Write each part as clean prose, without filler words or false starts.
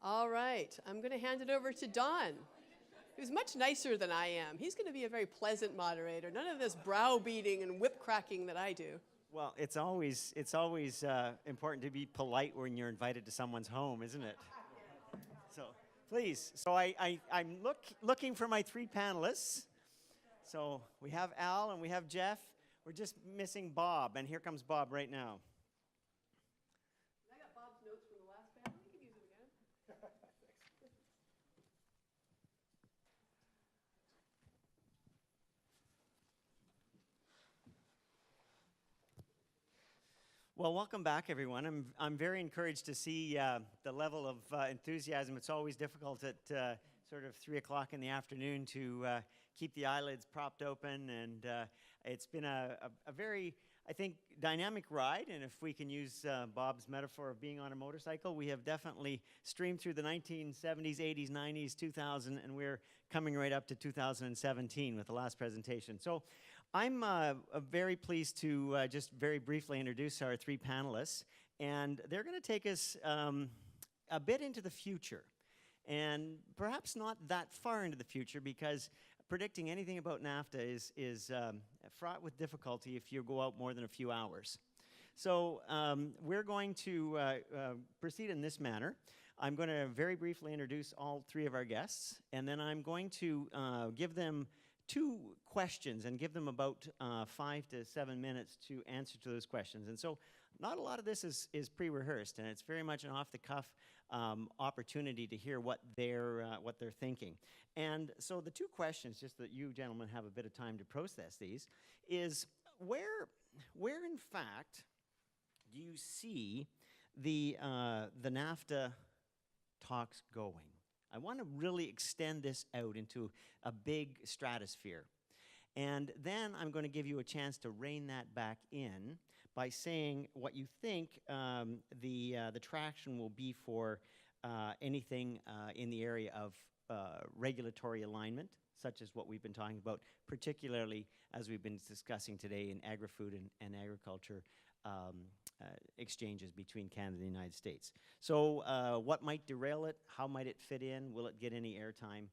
All right, I'm going to hand it over to Don, who's much nicer than I am. He's going to be a very pleasant moderator, none of this browbeating and whip cracking that I do. Well, it's always important to be polite when you're invited to someone's home, isn't it? So, please. So I'm looking for my three panelists. So we have Al and we have Jeff. We're just missing Bob, and here comes Bob right now. I got Bob's notes from the last panel. You can use them again. Well, welcome back, everyone. I'm very encouraged to see the level of enthusiasm. It's always difficult at sort of 3 o'clock in the afternoon to keep the eyelids propped open, and it's been a very, I think, dynamic ride. And if we can use Bob's metaphor of being on a motorcycle, we have definitely streamed through the 1970s, 80s, 90s, 2000, and we're coming right up to 2017 with the last presentation. So I'm very pleased to just very briefly introduce our three panelists, and they're going to take us a bit into the future, and perhaps not that far into the future, because predicting anything about NAFTA is fraught with difficulty if you go out more than a few hours. So we're going to proceed in this manner. I'm going to very briefly introduce all three of our guests, and then I'm going to give them two questions and give them about 5 to 7 minutes to answer to those questions. And so not a lot of this is pre-rehearsed, and it's very much an off-the-cuff opportunity to hear what they're thinking. And so the two questions, just that you gentlemen have a bit of time to process these, is where in fact do you see the NAFTA talks going? I want to really extend this out into a big stratosphere. And then I'm going to give you a chance to rein that back in by saying what you think the traction will be for anything in the area of regulatory alignment, such as what we've been talking about, particularly as we've been discussing today in agri-food and agriculture exchanges between Canada and the United States. So what might derail it? How might it fit in? Will it get any airtime?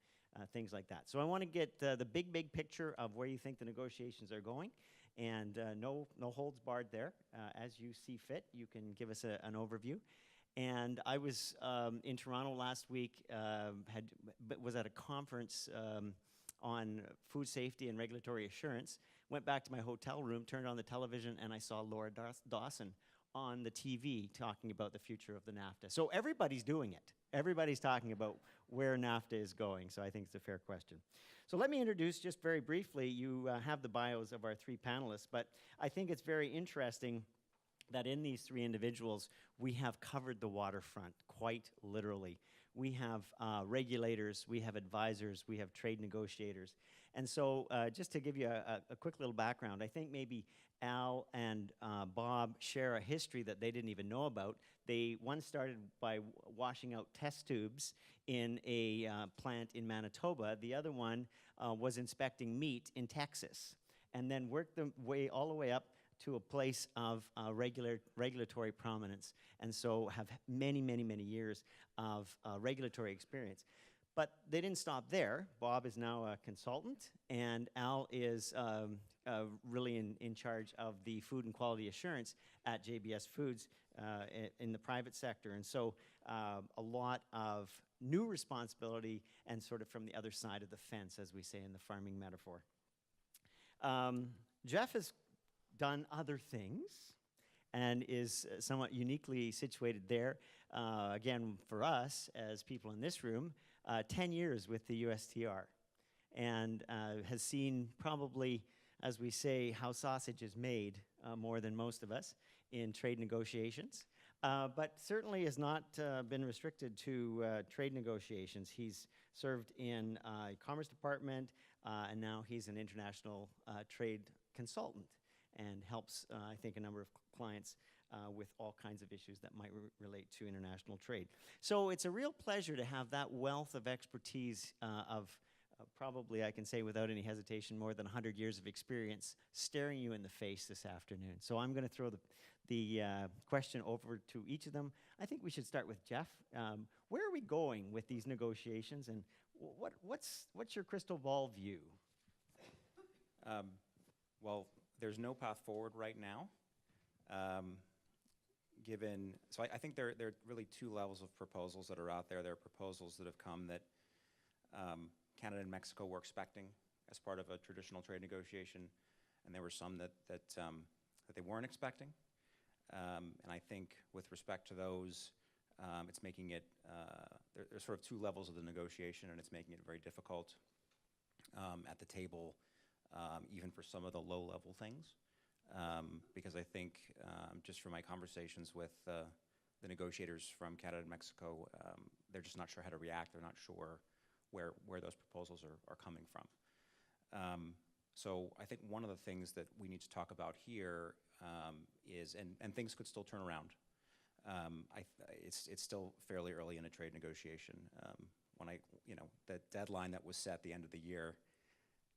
Things like that. So I want to get the big picture of where you think the negotiations are going, and no holds barred there. As you see fit, you can give us an overview. And I was in Toronto last week, was at a conference on food safety and regulatory assurance, went back to my hotel room, turned on the television, and I saw Laura Dawson on the TV talking about the future of the NAFTA. So everybody's doing it. Everybody's talking about where NAFTA is going, so I think it's a fair question. So let me introduce, just very briefly, you have the bios of our three panelists, but I think it's very interesting that in these three individuals, we have covered the waterfront quite literally. We have regulators, we have advisors, we have trade negotiators. And so just to give you a quick little background, I think maybe Al and Bob share a history that they didn't even know about. One started by washing out test tubes in a plant in Manitoba. The other one was inspecting meat in Texas, and then worked the way all the way up to a place of regulatory prominence, and so have many years of regulatory experience. But they didn't stop there. Bob is now a consultant, and Al is really in charge of the food and quality assurance at JBS Foods in the private sector. And so a lot of new responsibility and sort of from the other side of the fence, as we say in the farming metaphor. Jeff has done other things and is somewhat uniquely situated there. Again, for us, as people in this room, 10 years with the USTR, and has seen probably, as we say, how sausage is made more than most of us in trade negotiations, but certainly has not been restricted to trade negotiations. He's served in Commerce Department, and now he's an international trade consultant and helps, I think, a number of clients with all kinds of issues that might relate to international trade. So it's a real pleasure to have that wealth of expertise of probably I can say without any hesitation, more than 100 years of experience staring you in the face this afternoon. So I'm going to throw the question over to each of them. I think we should start with Jeff. Where are we going with these negotiations, and what's your crystal ball view? Well, there's no path forward right now. So I think there are really two levels of proposals that are out there. There are proposals that have come that Canada and Mexico were expecting as part of a traditional trade negotiation, and there were some that they weren't expecting. And I think with respect to those, it's making it, there's sort of two levels of the negotiation, and it's making it very difficult at the table, even for some of the low-level things. Because I think, just from my conversations with the negotiators from Canada and Mexico, they're just not sure how to react. They're not sure where those proposals are coming from. So I think one of the things that we need to talk about here is, and things could still turn around. It's still fairly early in a trade negotiation. The deadline that was set at the end of the year.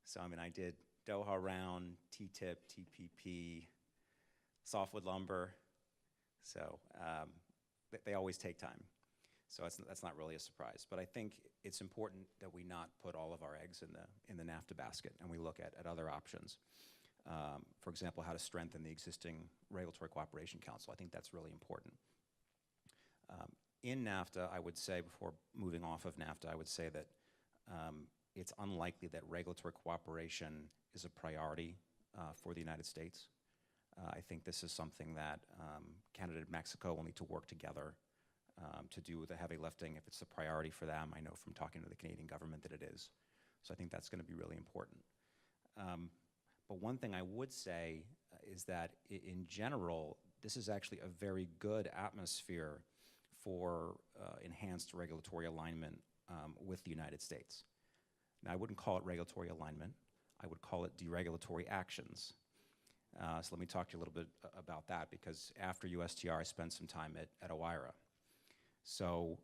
So I did Doha round, TTIP, TPP, softwood lumber. So they always take time. So that's not really a surprise. But I think it's important that we not put all of our eggs in the NAFTA basket, and we look at other options. For example, how to strengthen the existing Regulatory Cooperation Council. I think that's really important. In NAFTA, I would say, before moving off of NAFTA, I would say that it's unlikely that regulatory cooperation is a priority for the United States. I think this is something that Canada and Mexico will need to work together to do the heavy lifting. If it's a priority for them, I know from talking to the Canadian government that it is. So I think that's going to be really important. But one thing I would say is that in general, this is actually a very good atmosphere for enhanced regulatory alignment with the United States. Now, I wouldn't call it regulatory alignment. I would call it deregulatory actions. So let me talk to you a little bit about that, because after USTR, I spent some time at OIRA. So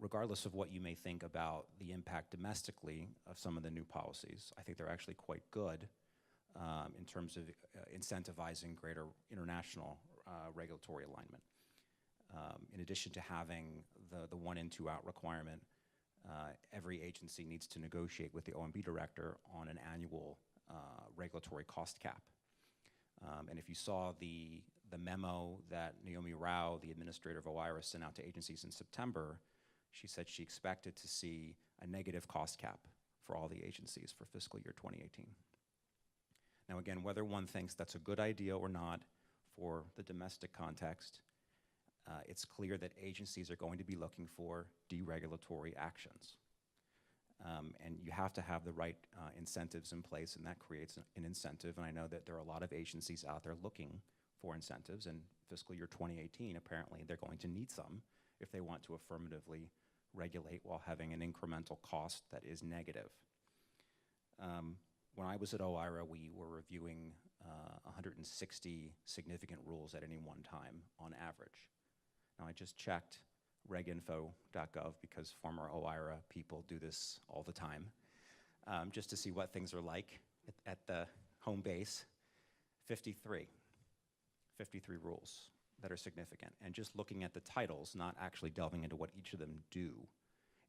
regardless of what you may think about the impact domestically of some of the new policies, I think they're actually quite good in terms of incentivizing greater international regulatory alignment. In addition to having the 1 in, 2 out requirement, every agency needs to negotiate with the OMB director on an annual regulatory cost cap. And if you saw the memo that Naomi Rao, the administrator of OIRA, sent out to agencies in September, she said she expected to see a negative cost cap for all the agencies for fiscal year 2018. Now again, whether one thinks that's a good idea or not for the domestic context, it's clear that agencies are going to be looking for deregulatory actions. And you have to have the right incentives in place, and that creates an incentive. And I know that there are a lot of agencies out there looking for incentives, and fiscal year 2018, apparently they're going to need some if they want to affirmatively regulate while having an incremental cost that is negative. When I was at OIRA, we were reviewing 160 significant rules at any one time on average. Now, I just checked reginfo.gov, because former OIRA people do this all the time, just to see what things are like at the home base. 53 rules that are significant. And just looking at the titles, not actually delving into what each of them do,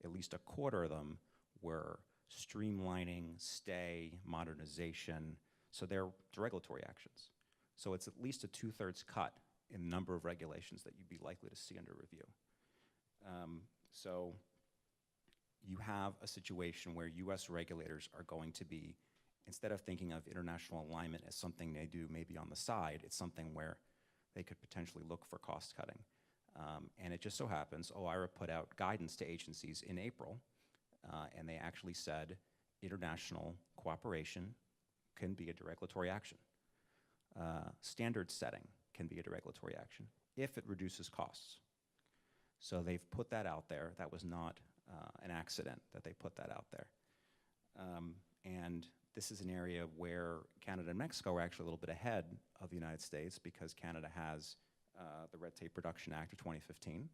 at least a quarter of them were streamlining, stay, modernization. So they're regulatory actions. So it's at least a 2/3 cut in the number of regulations that you'd be likely to see under review. So you have a situation where US regulators are going to be, instead of thinking of international alignment as something they do maybe on the side, it's something where they could potentially look for cost cutting. And it just so happens, OIRA put out guidance to agencies in April, and they actually said international cooperation can be a deregulatory action. Standard setting can be a deregulatory action if it reduces costs. So they've put that out there. That was not an accident that they put that out there. And this is an area where Canada and Mexico are actually a little bit ahead of the United States, because Canada has the Red Tape Reduction Act of 2015.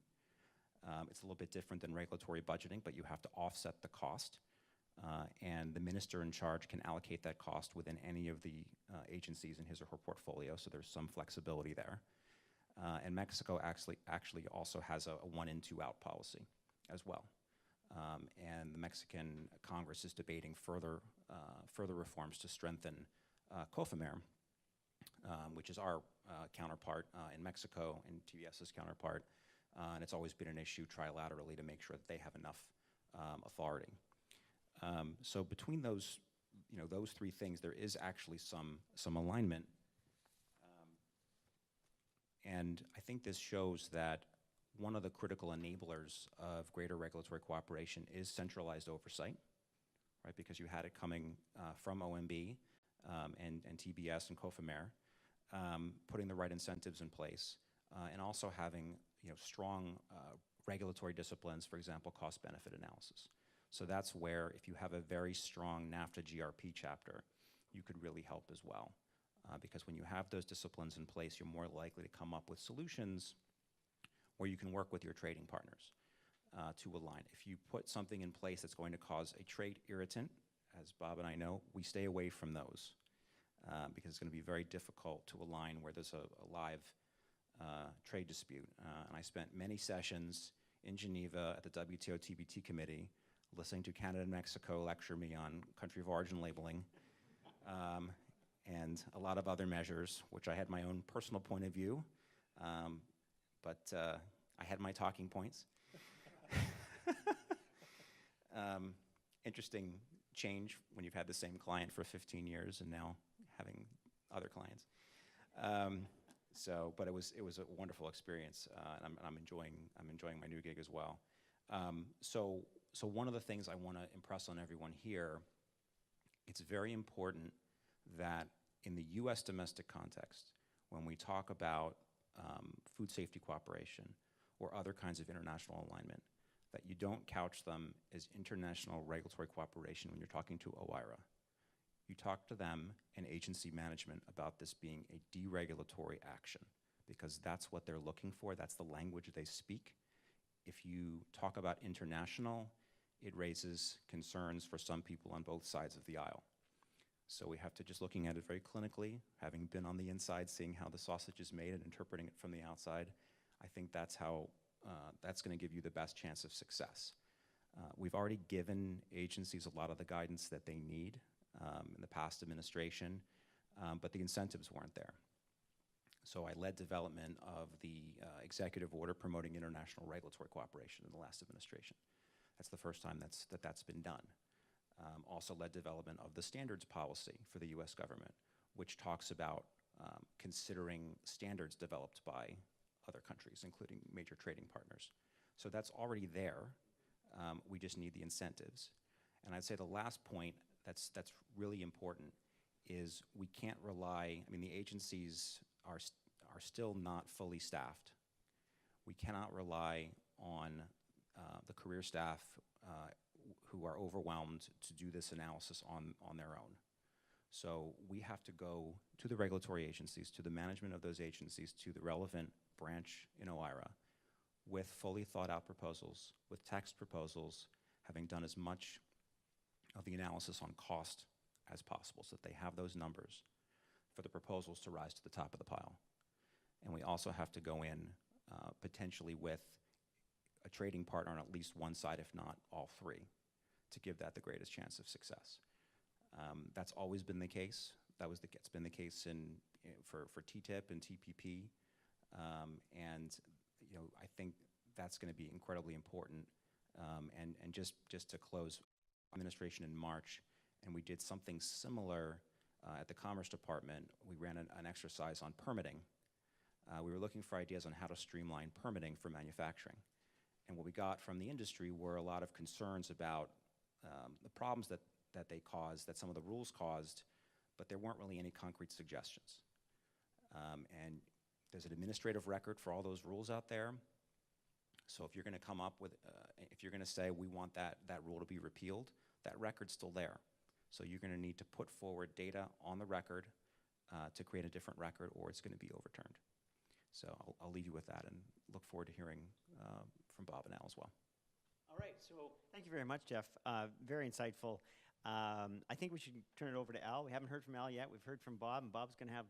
It's a little bit different than regulatory budgeting, but you have to offset the cost and the minister in charge can allocate that cost within any of the agencies in his or her portfolio, so there's some flexibility there. And Mexico actually also has a one in, two out policy as well. And the Mexican Congress is debating further reforms to strengthen COFEMER, which is our counterpart in Mexico and TBS's counterpart. And it's always been an issue trilaterally to make sure that they have enough authority. So between those, those three things, there is actually some alignment. And I think this shows that one of the critical enablers of greater regulatory cooperation is centralized oversight, right? Because you had it coming from OMB and TBS and COFEMER, putting the right incentives in place, and also having strong regulatory disciplines, for example, cost-benefit analysis. So that's where, if you have a very strong NAFTA GRP chapter, you could really help as well. Because when you have those disciplines in place, you're more likely to come up with solutions where you can work with your trading partners to align. If you put something in place that's going to cause a trade irritant, as Bob and I know, we stay away from those because it's going to be very difficult to align where there's a live trade dispute. And I spent many sessions in Geneva at the WTO TBT committee listening to Canada and Mexico lecture me on country of origin labeling. And a lot of other measures, which I had my own personal point of view, but I had my talking points. Interesting change when you've had the same client for 15 years and now having other clients. But it was a wonderful experience, and I'm enjoying my new gig as well. So one of the things I want to impress on everyone here, it's very important that in the U.S. domestic context, when we talk about food safety cooperation or other kinds of international alignment, that you don't couch them as international regulatory cooperation when you're talking to OIRA. You talk to them and agency management about this being a deregulatory action, because that's what they're looking for. That's the language they speak. If you talk about international, it raises concerns for some people on both sides of the aisle. So we have to, just looking at it very clinically, having been on the inside, seeing how the sausage is made and interpreting it from the outside, I think that's how, that's going to give you the best chance of success. We've already given agencies a lot of the guidance that they need in the past administration, but the incentives weren't there. So I led development of the executive order promoting international regulatory cooperation in the last administration. That's the first time that's been done. Also led development of the standards policy for the U.S. government, which talks about considering standards developed by other countries, including major trading partners. So that's already there. We just need the incentives. And I'd say the last point that's really important is we can't rely, I mean, the agencies are still not fully staffed. We cannot rely on the career staff who are overwhelmed to do this analysis on their own. So we have to go to the regulatory agencies, to the management of those agencies, to the relevant branch in OIRA with fully thought out proposals, with text proposals, having done as much of the analysis on cost as possible so that they have those numbers for the proposals to rise to the top of the pile. And we also have to go in potentially with a trading partner on at least one side, if not all three, to give that the greatest chance of success. That's always been the case. It's been the case for TTIP and TPP, and I think that's going to be incredibly important. And just to close, administration in March, and we did something similar at the Commerce Department. We ran an exercise on permitting. We were looking for ideas on how to streamline permitting for manufacturing. And what we got from the industry were a lot of concerns about the problems that they caused, that some of the rules caused, but there weren't really any concrete suggestions. And there's an administrative record for all those rules out there. So if you're going to come up with, if you're going to say we want that rule to be repealed, that record's still there. So you're going to need to put forward data on the record to create a different record, or it's going to be overturned. So I'll leave you with that and look forward to hearing from Bob and Al as well. All right, so thank you very much, Jeff. Very insightful. I think we should turn it over to Al. We haven't heard from Al yet. We've heard from Bob, and Bob's going to have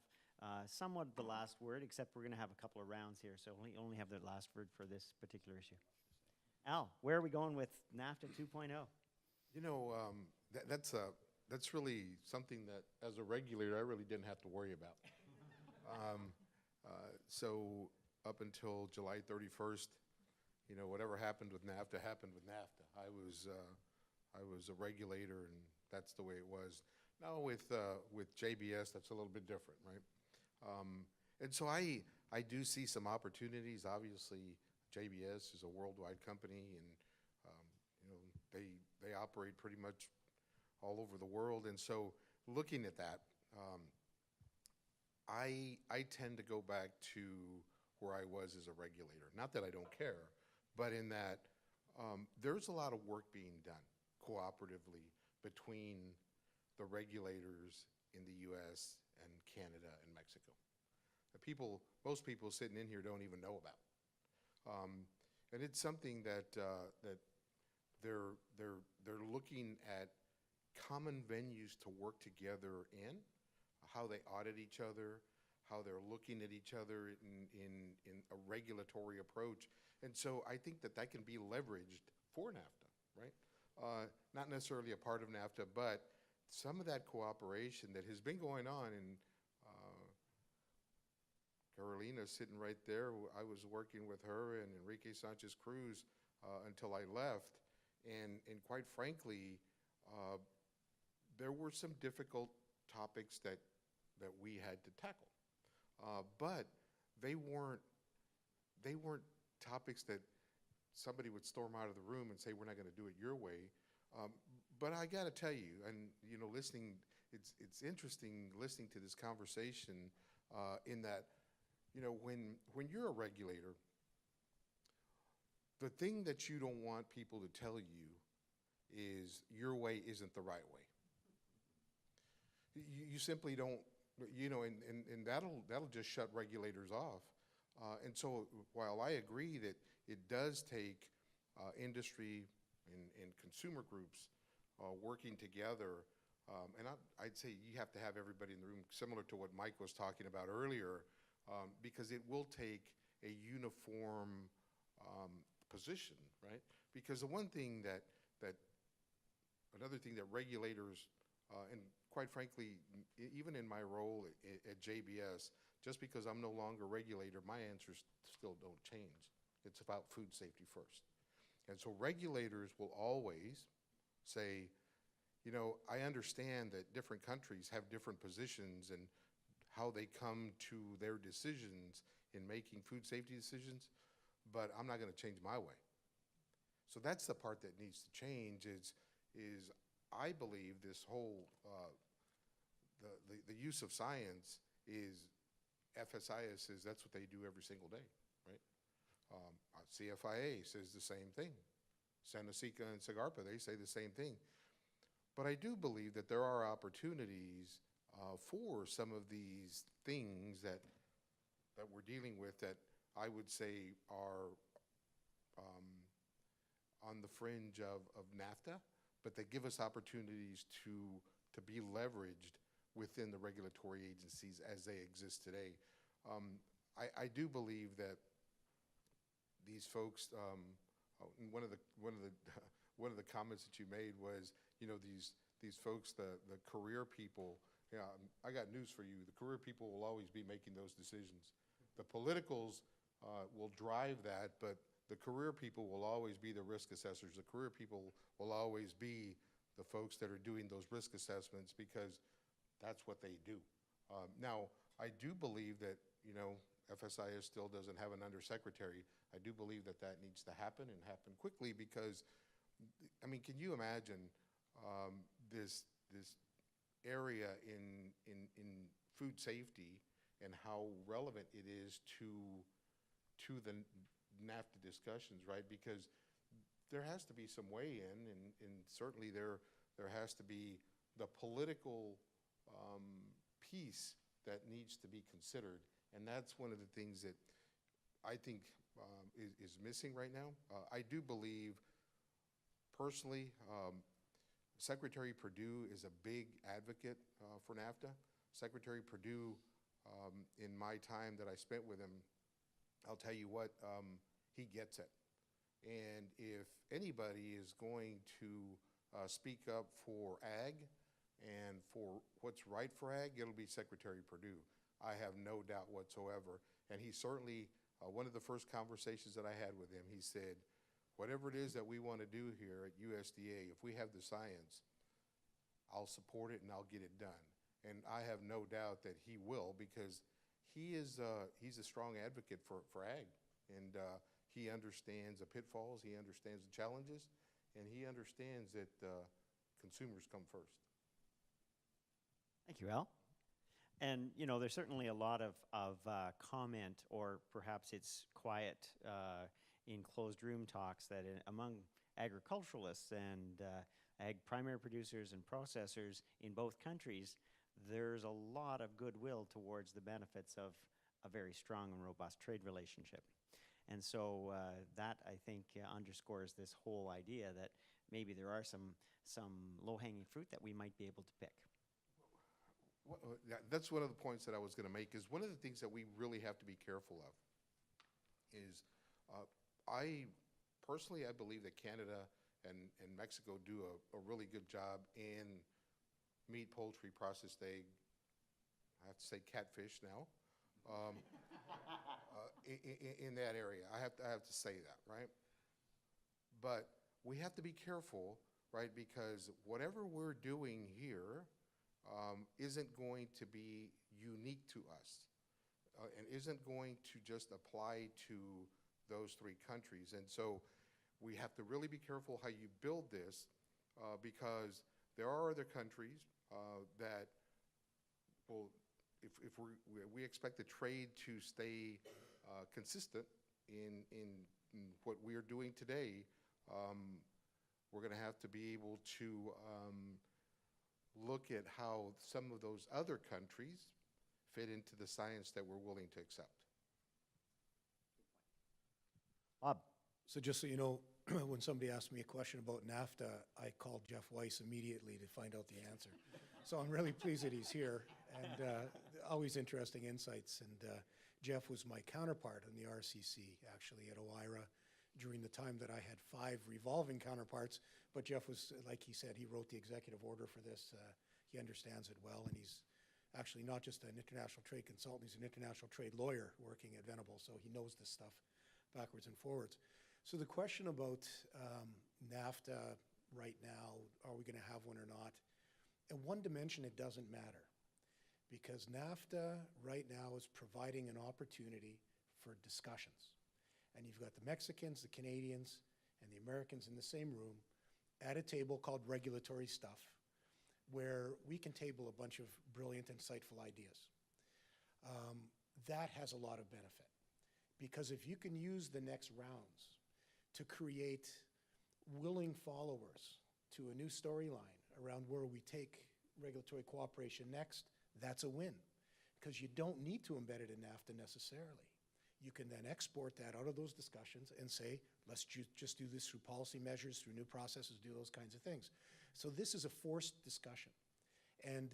somewhat the last word, except we're going to have a couple of rounds here, so we only have the last word for this particular issue. Al, where are we going with NAFTA 2.0? You know, that's really something that, as a regulator, I really didn't have to worry about. So up until July 31st, you know, whatever happened with NAFTA happened with NAFTA. I was a regulator, and that's the way it was. Now with JBS, that's a little bit different, right? And so I do see some opportunities. Obviously, JBS is a worldwide company, and you know, they operate pretty much all over the world. And so looking at that, I tend to go back to where I was as a regulator. Not that I don't care, but in that there's a lot of work being done cooperatively between the regulators in the U.S. and Canada and Mexico. Most people sitting in here don't even know about. And it's something that they're looking at common venues to work together in, how they audit each other, how they're looking at each other in a regulatory approach. And so I think that can be leveraged for NAFTA, right? Not necessarily a part of NAFTA, but some of that cooperation that has been going on. And Carolina's sitting right there. I was working with her and Enrique Sanchez Cruz until I left. And quite frankly, there were some difficult topics that we had to tackle. But they weren't topics that somebody would storm out of the room and say, we're not going to do it your way. But I got to tell you, and you know, listening, it's interesting listening to this conversation in that, you know, when you're a regulator, the thing that you don't want people to tell you is your way isn't the right way. You simply don't, you know, and that'll just shut regulators off. And so while I agree that it does take industry and consumer groups working together, and I'd say you have to have everybody in the room, similar to what Mike was talking about earlier, because it will take a uniform position, right? Because the one thing another thing that regulators, and quite frankly, even in my role at JBS, just because I'm no longer a regulator, my answers still don't change. It's about food safety first. And so regulators will always say, you know, I understand that different countries have different positions and how they come to their decisions in making food safety decisions, but I'm not going to change my way. So that's the part that needs to change is I believe this whole, the use of science is, FSIS says that's what they do every single day, right? CFIA says the same thing. Seneca and Sagarpa, they say the same thing. But I do believe that there are opportunities for some of these things that we're dealing with that I would say are on the fringe of NAFTA, but they give us opportunities to be leveraged within the regulatory agencies as they exist today. I do believe that these folks, one of the comments that you made was, you know, these folks, the career people. Yeah, I got news for you. The career people will always be making those decisions. The politicals will drive that, but the career people will always be the risk assessors. The career people will always be the folks that are doing those risk assessments because that's what they do. Now, I do believe that, you know, FSIS still doesn't have an undersecretary. I do believe that needs to happen and happen quickly because, I mean, can you imagine this area in food safety and how relevant it is to the NAFTA discussions, right? Because there has to be some weigh-in, and certainly there has to be the political piece that needs to be considered, and that's one of the things that I think is missing right now. I do believe Personally, Secretary Perdue is a big advocate for NAFTA. Secretary Perdue, in my time that I spent with him, I'll tell you what, he gets it. And if anybody is going to speak up for ag and for what's right for ag, it'll be Secretary Perdue. I have no doubt whatsoever. And he certainly, one of the first conversations that I had with him, he said, whatever it is that we want to do here at USDA, if we have the science, I'll support it and I'll get it done. And I have no doubt that he will, because he's a strong advocate for ag. And he understands the pitfalls, he understands the challenges, and he understands that consumers come first. Thank you, Al. And, you know, there's certainly a lot of comment, or perhaps it's quiet in closed room talks that among agriculturalists and ag primary producers and processors in both countries, there's a lot of goodwill towards the benefits of a very strong and robust trade relationship. And so that, I think, underscores this whole idea that maybe there are some low-hanging fruit that we might be able to pick. Well, that's one of the points that I was going to make, is one of the things that we really have to be careful of is I believe that Canada and Mexico do a really good job in meat, poultry, processed egg, I have to say catfish now, in that area. I have to say that, right? But we have to be careful, right? Because whatever we're doing here isn't going to be unique to us and isn't going to just apply to those three countries. And so we have to really be careful how you build this because there are other countries that will, if we expect the trade to stay consistent in what we are doing today, we're going to have to be able to look at how some of those other countries fit into the science that we're willing to accept. Bob. So just so you know, when somebody asked me a question about NAFTA, I called Jeff Weiss immediately to find out the answer. So I'm really pleased that he's here, and always interesting insights. And Jeff was my counterpart in the RCC, actually, at OIRA, during the time that I had 5 revolving counterparts. But Jeff was, like he said, he wrote the executive order for this. He understands it well, and he's actually not just an international trade consultant, he's an international trade lawyer working at Venable, so he knows this stuff backwards and forwards. So the question about NAFTA right now, are we going to have one or not? In one dimension, it doesn't matter, because NAFTA right now is providing an opportunity for discussions. And you've got the Mexicans, the Canadians, and the Americans in the same room at a table called regulatory stuff, where we can table a bunch of brilliant, insightful ideas. That has a lot of benefit, because if you can use the next rounds to create willing followers to a new storyline around where we take regulatory cooperation next, that's a win, because you don't need to embed it in NAFTA necessarily. You can then export that out of those discussions and say, let's just do this through policy measures, through new processes, do those kinds of things. So this is a forced discussion. And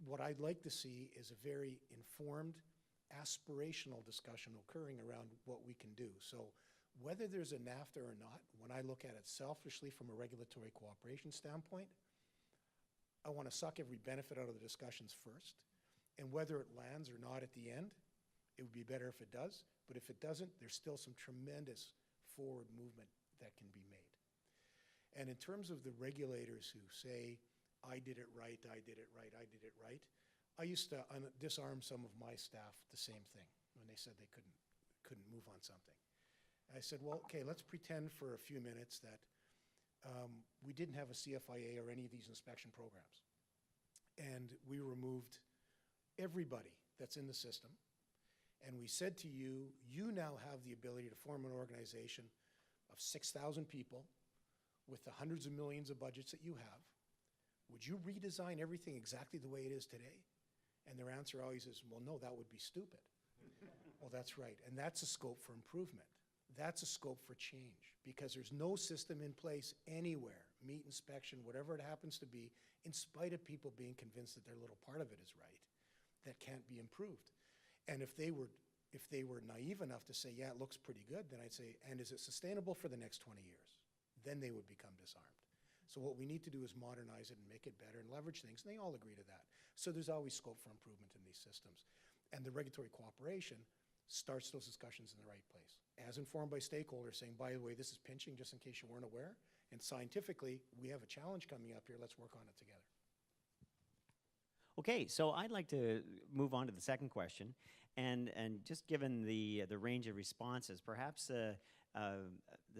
what I'd like to see is a very informed, aspirational discussion occurring around what we can do. So whether there's a NAFTA or not, when I look at it selfishly from a regulatory cooperation standpoint, I want to suck every benefit out of the discussions first. And whether it lands or not at the end, it would be better if it does. But if it doesn't, there's still some tremendous forward movement that can be made. And in terms of the regulators who say, I did it right, I did it right, I did it right, I used to disarm some of my staff the same thing when they said they couldn't move on something. I said, well, okay, let's pretend for a few minutes that we didn't have a CFIA or any of these inspection programs. And we removed everybody that's in the system. And we said to you, you now have the ability to form an organization of 6,000 people with the hundreds of millions of budgets that you have. Would you redesign everything exactly the way it is today? And their answer always is, well, no, that would be stupid. Well, that's right. And that's a scope for improvement. that's a scope for change, because there's no system in place anywhere, meat inspection, whatever it happens to be, in spite of people being convinced that their little part of it is right, that can't be improved. And if they were naive enough to say, yeah, it looks pretty good, then I'd say, and is it sustainable for the next 20 years? Then they would become disarmed. So what we need to do is modernize it and make it better and leverage things, and they all agree to that. So there's always scope for improvement in these systems. And the regulatory cooperation starts those discussions in the right place, as informed by stakeholders saying, by the way, this is pinching, just in case you weren't aware, and scientifically, we have a challenge coming up here, let's work on it together. Okay, so I'd like to move on to the second question, and just given the range of responses, perhaps the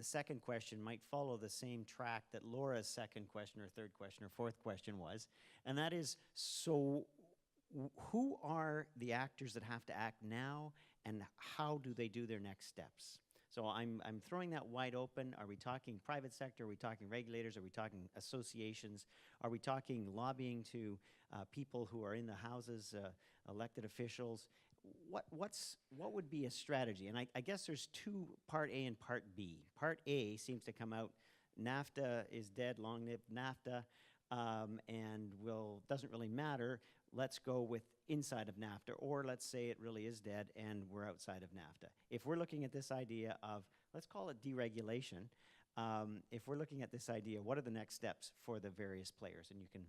second question might follow the same track that Laura's second question or third question or fourth question was, and that is, so who are the actors that have to act now, and how do they do their next steps? So I'm throwing that wide open. Are we talking private sector? Are we talking regulators? Are we talking associations? Are we talking lobbying to people who are in the houses, elected officials? What would be a strategy? And I guess there's two, part A and part B. Part A seems to come out, NAFTA is dead, long live NAFTA, and doesn't really matter. Let's go with inside of NAFTA, or let's say it really is dead and we're outside of NAFTA. If we're looking at this idea of, let's call it deregulation, if we're looking at this idea, what are the next steps for the various players? And you can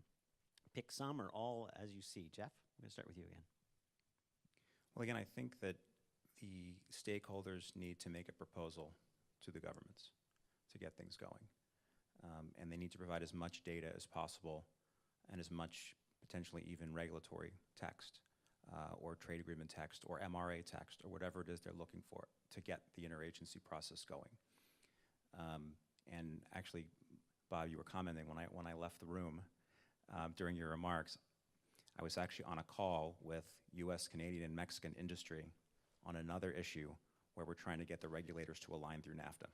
pick some or all as you see. Jeff, I'm going to start with you again. Well, again, I think that the stakeholders need to make a proposal to the governments to get things going. And they need to provide as much data as possible and as much potentially even regulatory text or trade agreement text or MRA text or whatever it is they're looking for to get the interagency process going. And actually, Bob, you were commenting when I left the room during your remarks, I was actually on a call with U.S., Canadian, and Mexican industry on another issue where we're trying to get the regulators to align through NAFTA.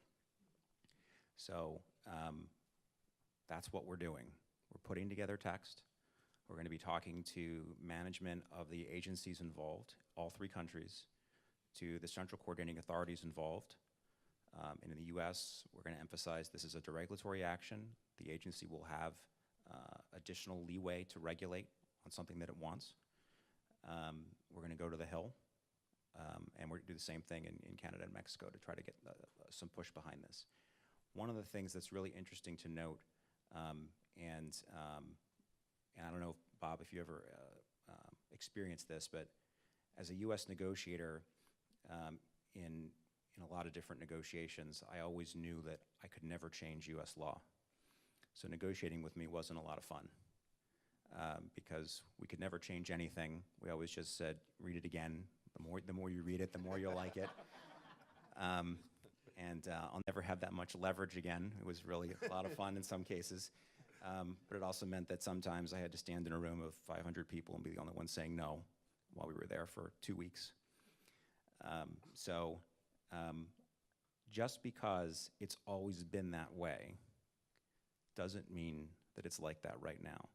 So that's what we're doing. We're putting together text. We're going to be talking to management of the agencies involved, all three countries, to the central coordinating authorities involved. And in the U.S., we're going to emphasize this is a deregulatory action. The agency will have additional leeway to regulate on something that it wants. We're going to go to the Hill, and we're going to do the same thing in Canada and Mexico to try to get some push behind this. One of the things that's really interesting to note, and I don't know, if, Bob, if you ever experienced this, but as a U.S. negotiator in a lot of different negotiations, I always knew that I could never change U.S. law. So negotiating with me wasn't a lot of fun because we could never change anything. We always just said, read it again. The more you read it, the more you'll like it. And I'll never have that much leverage again. It was really a lot of fun in some cases. But it also meant that sometimes I had to stand in a room of 500 people and be the only one saying no while we were there for 2 weeks. Just because it's always been that way doesn't mean that it's like that right now.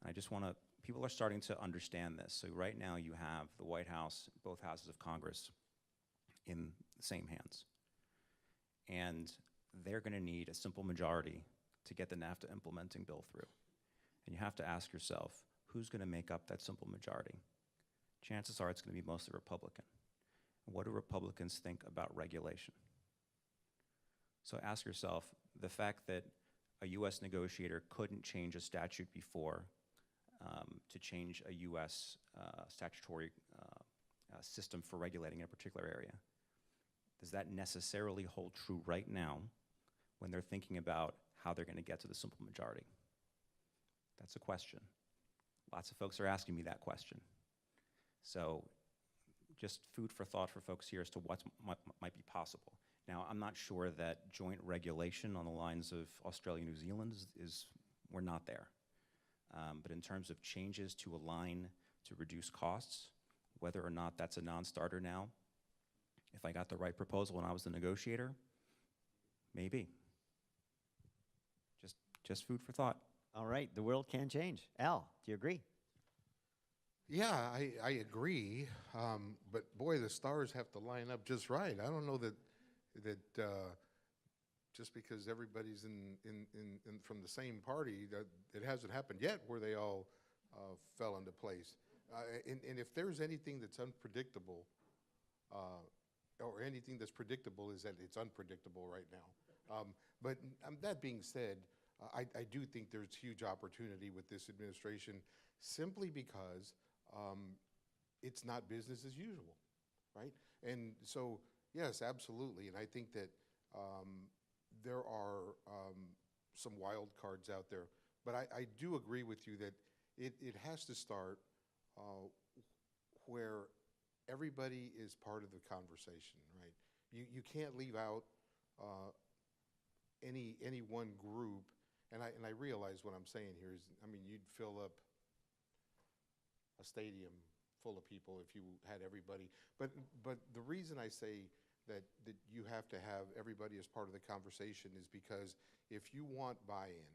And I just want to, people are starting to understand this. So right now you have the White House, both houses of Congress in the same hands. And they're going to need a simple majority to get the NAFTA implementing bill through. And you have to ask yourself, who's going to make up that simple majority? Chances are it's going to be mostly Republican. And what do Republicans think about regulation? So ask yourself, the fact that a U.S. negotiator couldn't change a statute before to change a U.S. Statutory system for regulating in a particular area, does that necessarily hold true right now when they're thinking about how they're going to get to the simple majority? That's a question. Lots of folks are asking me that question. So just food for thought for folks here as to what might be possible. Now, I'm not sure that joint regulation on the lines of Australia, New Zealand we're not there. But in terms of changes to align to reduce costs, whether or not that's a non-starter now, if I got the right proposal when I was the negotiator, maybe. Just food for thought. All right, the world can change. Al, do you agree? Yeah, I agree, but boy, the stars have to line up just right. I don't know that that just because everybody's from the same party, that it hasn't happened yet where they all fell into place. And if there's anything that's unpredictable, or anything that's predictable, is that it's unpredictable right now. But that being said, I do think there's huge opportunity with this administration simply because it's not business as usual, right? And so, yes, absolutely. And I think that there are some wild cards out there. But I do agree with you that it has to start where everybody is part of the conversation, right? You can't leave out any one group. And I realize what I'm saying here is, I mean, you'd fill up a stadium full of people if you had everybody. But the reason I say that you have to have everybody as part of the conversation is because if you want buy-in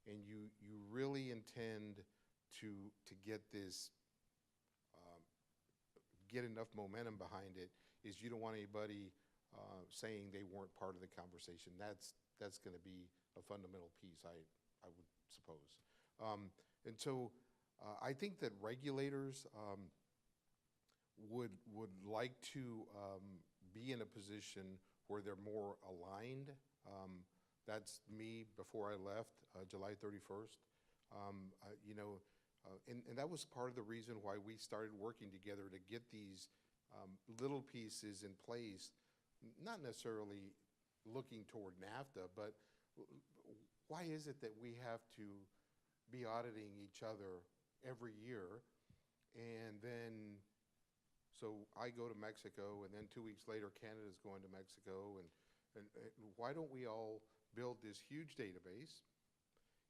and you really intend to get this, get enough momentum behind it, is you don't want anybody saying they weren't part of the conversation. That's going to be a fundamental piece, I would suppose. And so I think that regulators would like to be in a position where they're more aligned. That's me before I left, July 31st. And that was part of the reason why we started working together to get these little pieces in place, not necessarily looking toward NAFTA, but why is it that we have to be auditing each other every year? And then, so I go to Mexico, and then 2 weeks later, Canada's going to Mexico, and why don't we all build this huge database?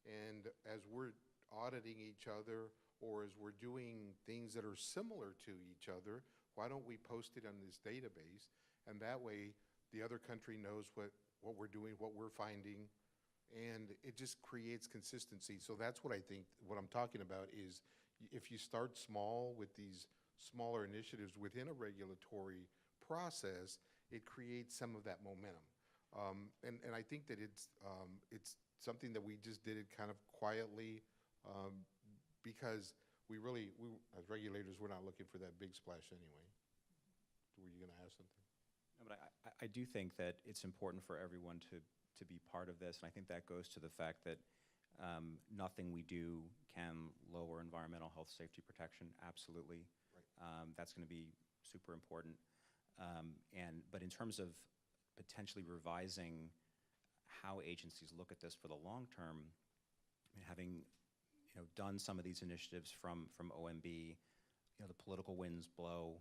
And as we're auditing each other, or as we're doing things that are similar to each other, why don't we post it on this database? And that way, the other country knows what we're doing, what we're finding, and it just creates consistency. So that's what I think, what I'm talking about is, if you start small with these smaller initiatives within a regulatory process, it creates some of that momentum. And I think that it's something that we just did it kind of quietly, because we as regulators, we're not looking for that big splash anyway. Were you going to ask something? No, but I do think that it's important for everyone to be part of this, and I think that goes to the fact that nothing we do can lower environmental health, safety, protection. Absolutely. Right. That's going to be super important. But in terms of potentially revising how agencies look at this for the long term, having done some of these initiatives from OMB, the political winds blow.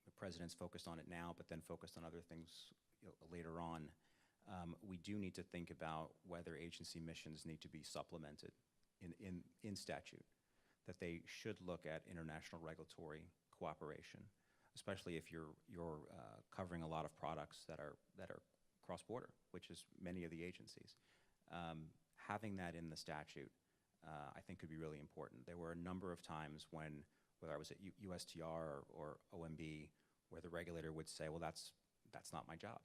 The president's focused on it now, but then focused on other things later on. We do need to think about whether agency missions need to be supplemented in statute, that they should look at international regulatory cooperation, especially if you're covering a lot of products that are cross-border, which is many of the agencies. Having that in the statute, I think, could be really important. There were a number of times when, whether I was at USTR or OMB, where the regulator would say, well, that's not my job.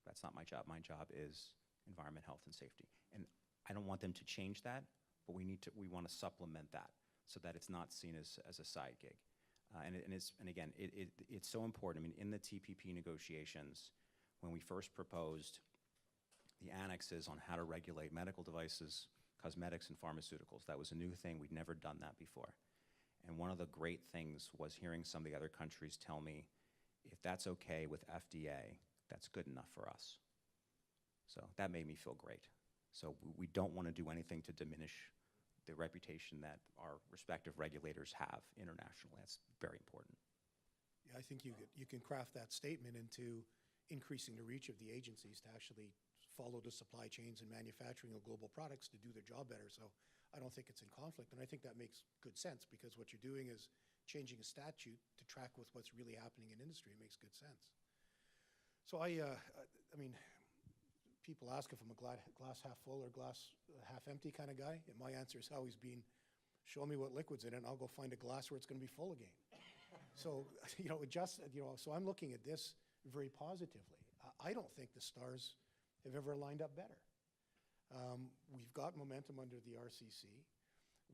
That's not my job. My job is environment, health, and safety. And I don't want them to change that, but we want to supplement that so that it's not seen as a side gig. And again, it's so important. I mean, in the TPP negotiations, when we first proposed the annexes on how to regulate medical devices, cosmetics, and pharmaceuticals, that was a new thing. We'd never done that before. And one of the great things was hearing some of the other countries tell me, if that's okay with FDA, that's good enough for us. So that made me feel great. So we don't want to do anything to diminish the reputation that our respective regulators have internationally. That's very important. Yeah, I think you can craft that statement into increasing the reach of the agencies to actually follow the supply chains and manufacturing of global products to do their job better. So I don't think it's in conflict, and I think that makes good sense, because what you're doing is changing a statute to track with what's really happening in industry. It makes good sense. So I mean, people ask if I'm a glass half full or glass half empty kind of guy, and my answer has always been, show me what liquid's in it, and I'll go find a glass where it's going to be full again. So, so I'm looking at this very positively. I don't think the stars have ever lined up better. We've got momentum under the RCC.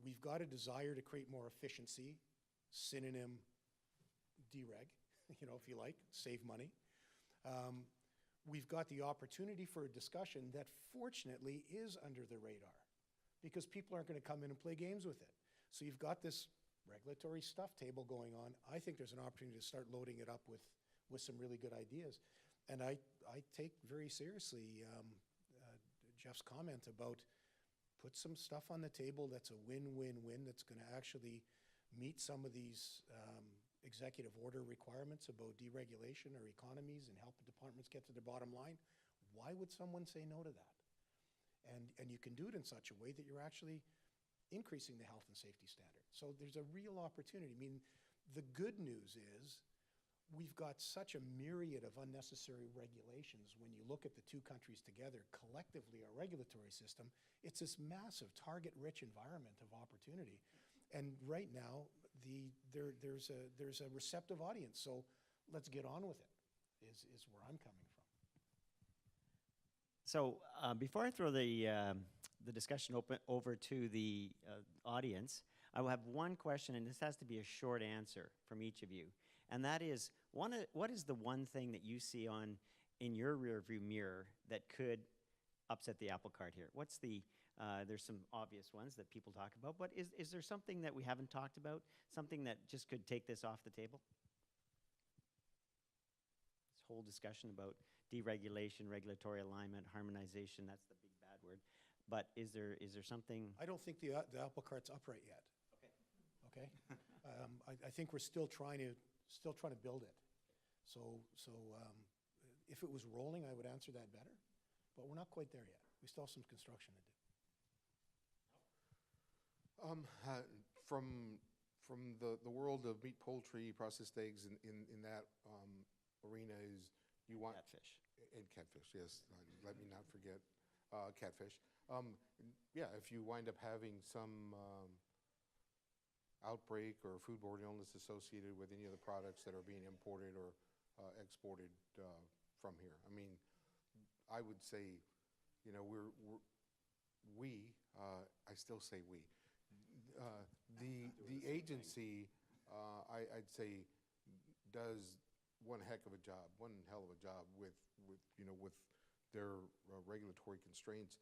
We've got a desire to create more efficiency, synonym dereg, you know, if you like, save money. We've got the opportunity for a discussion that fortunately is under the radar because people aren't going to come in and play games with it. So you've got this regulatory stuff table going on. I think there's an opportunity to start loading it up with some really good ideas. And I take very seriously Jeff's comment about put some stuff on the table that's a win-win-win that's going to actually meet some of these executive order requirements about deregulation or economies and help the departments get to their bottom line. Why would someone say no to that? And you can do it in such a way that you're actually increasing the health and safety standard. So there's a real opportunity. I mean, the good news is we've got such a myriad of unnecessary regulations. When you look at the two countries together, collectively our regulatory system, it's this massive target-rich environment of opportunity. And right now, there's a receptive audience. So let's get on with it, is where I'm coming from. So before I throw the discussion over to the audience, I will have one question, and this has to be a short answer from each of you. And that is, what is the one thing that you see in your rearview mirror that could upset the apple cart here? What's the, there's some obvious ones that people talk about, but is there something that we haven't talked about, something that just could take this off the table? This whole discussion about deregulation, regulatory alignment, harmonization, that's the big bad word. But is there something? I don't think the apple cart's upright yet. Okay. I think we're still trying to build it. So if it was rolling, I would answer that better. But we're not quite there yet. We still have some construction to do. From the world of meat, poultry, processed eggs, in that arena is you want Catfish. And catfish, yes. Let me not forget catfish. Yeah, if you wind up having some outbreak or foodborne illness associated with any of the products that are being imported or exported from here, I mean, I would say, you know, I still say we. The agency, I'd say, does one heck of a job, one hell of a job with their regulatory constraints,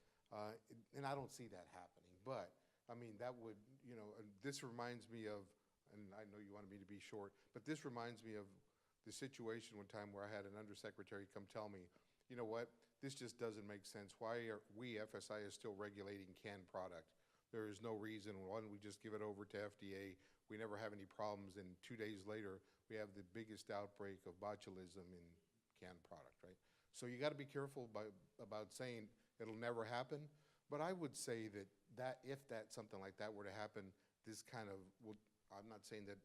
and I don't see that happening. But I mean, that would, you know, this reminds me of, and I know you wanted me to be short, but this reminds me of the situation one time where I had an undersecretary come tell me, you know what, this just doesn't make sense. Why are we, FSI, is still regulating canned product? There is no reason. Why don't we just give it over to FDA? We never have any problems. And 2 days later, we have the biggest outbreak of botulism in canned product, right? So you got to be careful about saying it'll never happen. But I would say that if something like that were to happen, this kind of I'm not saying that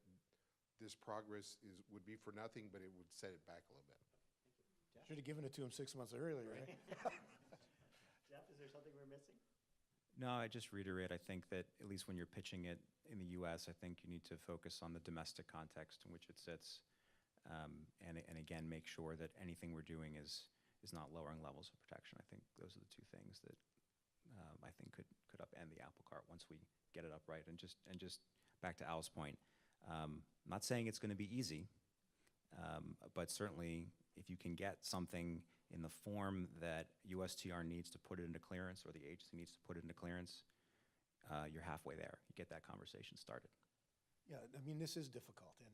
this progress would be for nothing, but it would set it back a little bit. Should have given it to him 6 months earlier, right? Jeff, is there something we're missing? No, I just reiterate, I think that at least when you're pitching it in the U.S., I think you need to focus on the domestic context in which it sits, and again, make sure that anything we're doing is not lowering levels of protection. I think those are the two things that I think could upend the apple cart once we get it upright. And just back to Al's point, I'm not saying it's going to be easy, but certainly if you can get something in the form that USTR needs to put it into clearance or the agency needs to put it into clearance, you're halfway there. You get that conversation started. Yeah, I mean, this is difficult, and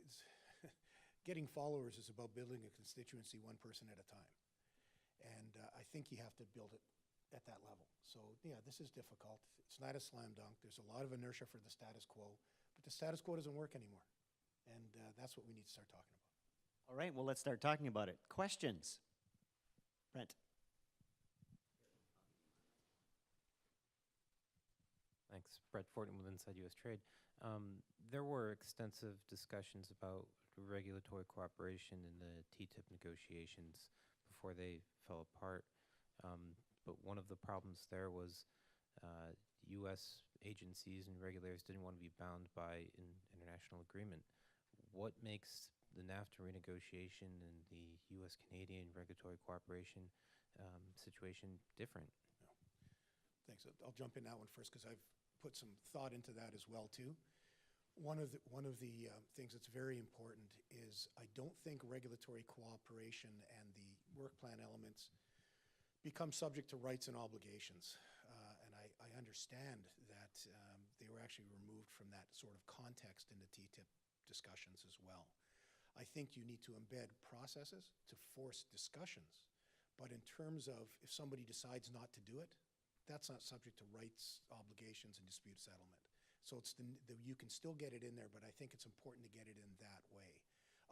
it's getting followers is about building a constituency one person at a time. And I think you have to build it at that level. So yeah, this is difficult. It's not a slam dunk. There's a lot of inertia for the status quo, but the status quo doesn't work anymore. And that's what we need to start talking about. All right, well, let's start talking about it. Questions? Brent. Thanks. Brett Fortin with Inside U.S. Trade. There were extensive discussions about regulatory cooperation in the TTIP negotiations before they fell apart. But one of the problems there was U.S. agencies and regulators didn't want to be bound by an international agreement. What makes the NAFTA renegotiation and the U.S.-Canadian regulatory cooperation situation different? Thanks. I'll jump in that one first because I've put some thought into that as well too. One of the things that's very important is I don't think regulatory cooperation and the work plan elements become subject to rights and obligations. And I understand that they were actually removed from that sort of context in the TTIP discussions as well. I think you need to embed processes to force discussions. But in terms of if somebody decides not to do it, that's not subject to rights, obligations, and dispute settlement. So it's you can still get it in there, but I think it's important to get it in that way.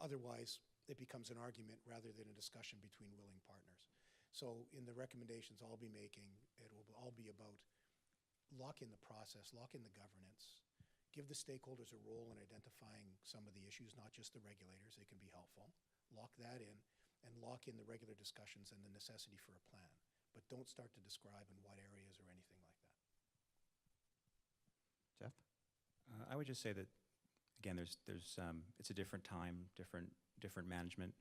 Otherwise, it becomes an argument rather than a discussion between willing partners. So in the recommendations I'll be making, it will all be about lock in the process, lock in the governance, give the stakeholders a role in identifying some of the issues, not just the regulators. They can be helpful. Lock that in, and lock in the regular discussions and the necessity for a plan. But don't start to describe in what areas or anything like that. Jeff? I would just say that, again, it's a different time, different management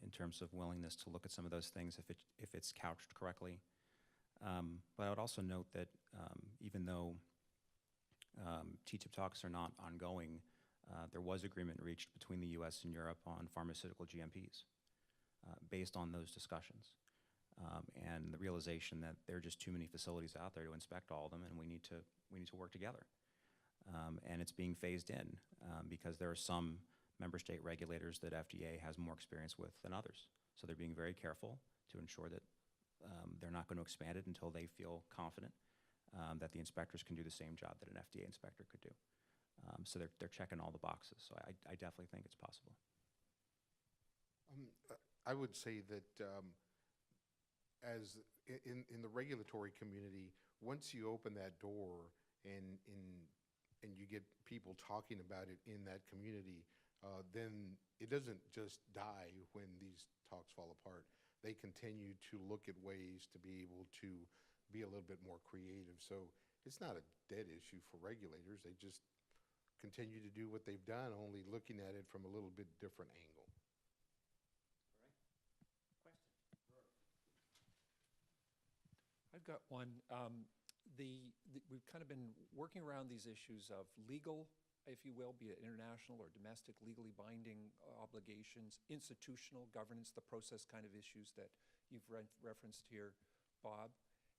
in terms of willingness to look at some of those things if it's couched correctly. But I would also note that even though TTIP talks are not ongoing, there was agreement reached between the U.S. and Europe on pharmaceutical GMPs based on those discussions. And the realization that there are just too many facilities out there to inspect all of them, and we need to work together. And it's being phased in because there are some member state regulators that FDA has more experience with than others. So they're being very careful to ensure that they're not going to expand it until they feel confident that the inspectors can do the same job that an FDA inspector could do. So they're checking all the boxes. So I definitely think it's possible. I would say that as in the regulatory community, once you open that door and you get people talking about it in that community, then it doesn't just die when these talks fall apart. They continue to look at ways to be able to be a little bit more creative. So it's not a dead issue for regulators. They just continue to do what they've done, only looking at it from a little bit different angle. I've got one. We've kind of been working around these issues of legal, if you will, be it international or domestic, legally binding obligations, institutional governance, the process kind of issues that you've referenced here, Bob,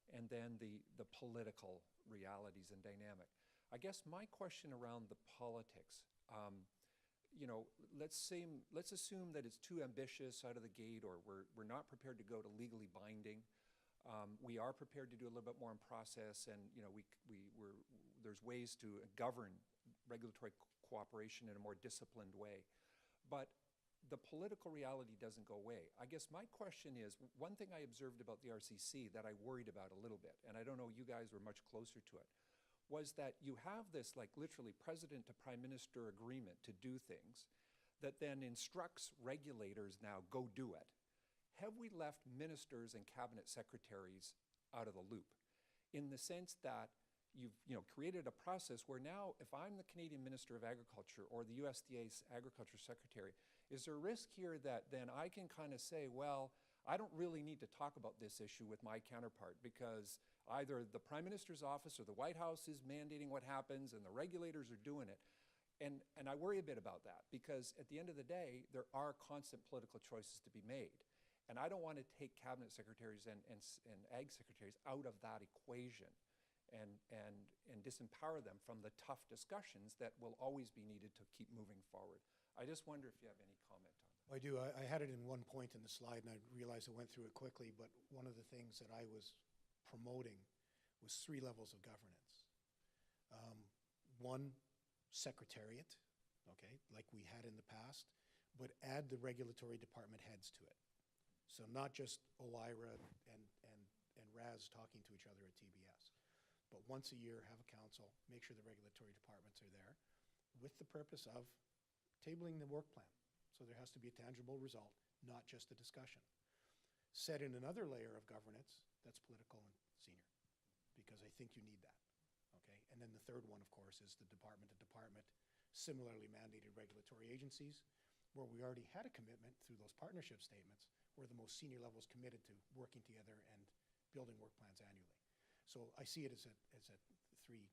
and then the political realities and dynamic. I guess my question around the politics, let's assume that it's too ambitious out of the gate, or we're not prepared to go to legally binding. We are prepared to do a little bit more in process, and there's ways to govern regulatory cooperation in a more disciplined way. But the political reality doesn't go away. I guess my question is, one thing I observed about the RCC that I worried about a little bit, and I don't know, you guys were much closer to it, was that you have this like literally president to prime minister agreement to do things that then instructs regulators now go do it. Have we left ministers and cabinet secretaries out of the loop in the sense that you've created a process where now if I'm the Canadian Minister of Agriculture or the USDA's Agriculture Secretary, is there a risk here that then I can kind of say, well, I don't really need to talk about this issue with my counterpart because either the Prime Minister's office or the White House is mandating what happens and the regulators are doing it. And I worry a bit about that because at the end of the day, there are constant political choices to be made. And I don't want to take cabinet secretaries and ag secretaries out of that equation and disempower them from the tough discussions that will always be needed to keep moving forward. I just wonder if you have any comment on that. I do. I had it in one point in the slide, and I realized I went through it quickly, but one of the things that I was promoting was 3 levels of governance. One, secretariat, okay, like we had in the past, but add the regulatory department heads to it. So not just OIRA and RAS talking to each other at TBS, but once a year have a council, make sure the regulatory departments are there with the purpose of tabling the work plan. So there has to be a tangible result, not just a discussion. Set in another layer of governance that's political and senior, because I think you need that, okay? And then the third one, of course, is the department to department, similarly mandated regulatory agencies where we already had a commitment through those partnership statements, where the most senior levels committed to working together and building work plans annually. So I see it as a three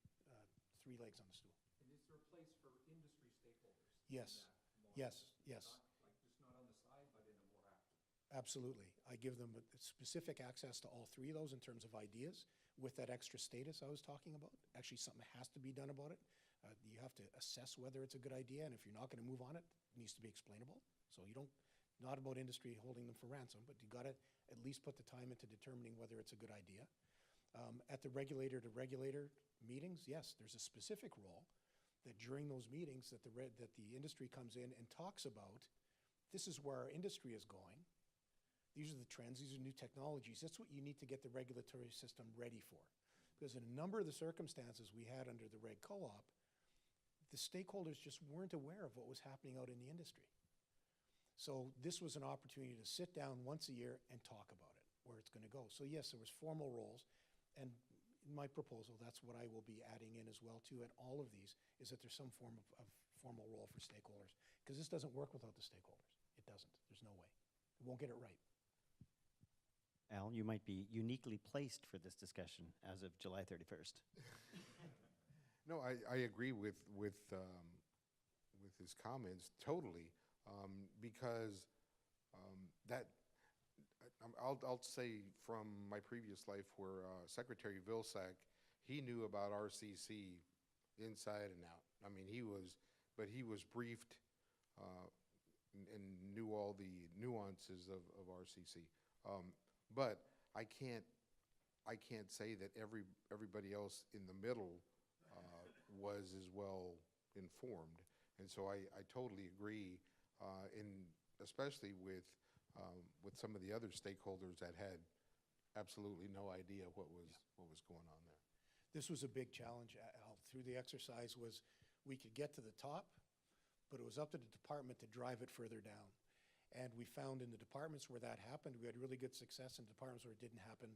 legs on the stool. And is there a place for industry stakeholders? Yes, yes, yes. Just not on the side, but in a more active. Absolutely. I give them specific access to all three of those in terms of ideas with that extra status I was talking about. Actually, something has to be done about it. You have to assess whether it's a good idea, and if you're not going to move on it, it needs to be explainable. So you don't, not about industry holding them for ransom, but you got to at least put the time into determining whether it's a good idea. At the regulator to regulator meetings, yes, there's a specific role that during those meetings that the industry comes in and talks about, this is where our industry is going. These are the trends, these are new technologies. That's what you need to get the regulatory system ready for. Because in a number of the circumstances we had under the Reg Co-op, the stakeholders just weren't aware of what was happening out in the industry. So this was an opportunity to sit down once a year and talk about it, where it's going to go. So yes, there was formal roles, and in my proposal, that's what I will be adding in as well too at all of these, is that there's some form of formal role for stakeholders. Because this doesn't work without the stakeholders. It doesn't. There's no way. It won't get it right. Al, you might be uniquely placed for this discussion as of July 31st. No, I agree with his comments totally, because I'll say from my previous life where Secretary Vilsack, he knew about RCC inside and out. I mean, he was briefed and knew all the nuances of RCC. But I can't say that everybody else in the middle was as well informed. And so I totally agree, especially with some of the other stakeholders that had absolutely no idea what was going on there. This was a big challenge, Al, through the exercise was we could get to the top, but it was up to the department to drive it further down. And we found in the departments where that happened, we had really good success. In departments where it didn't happen,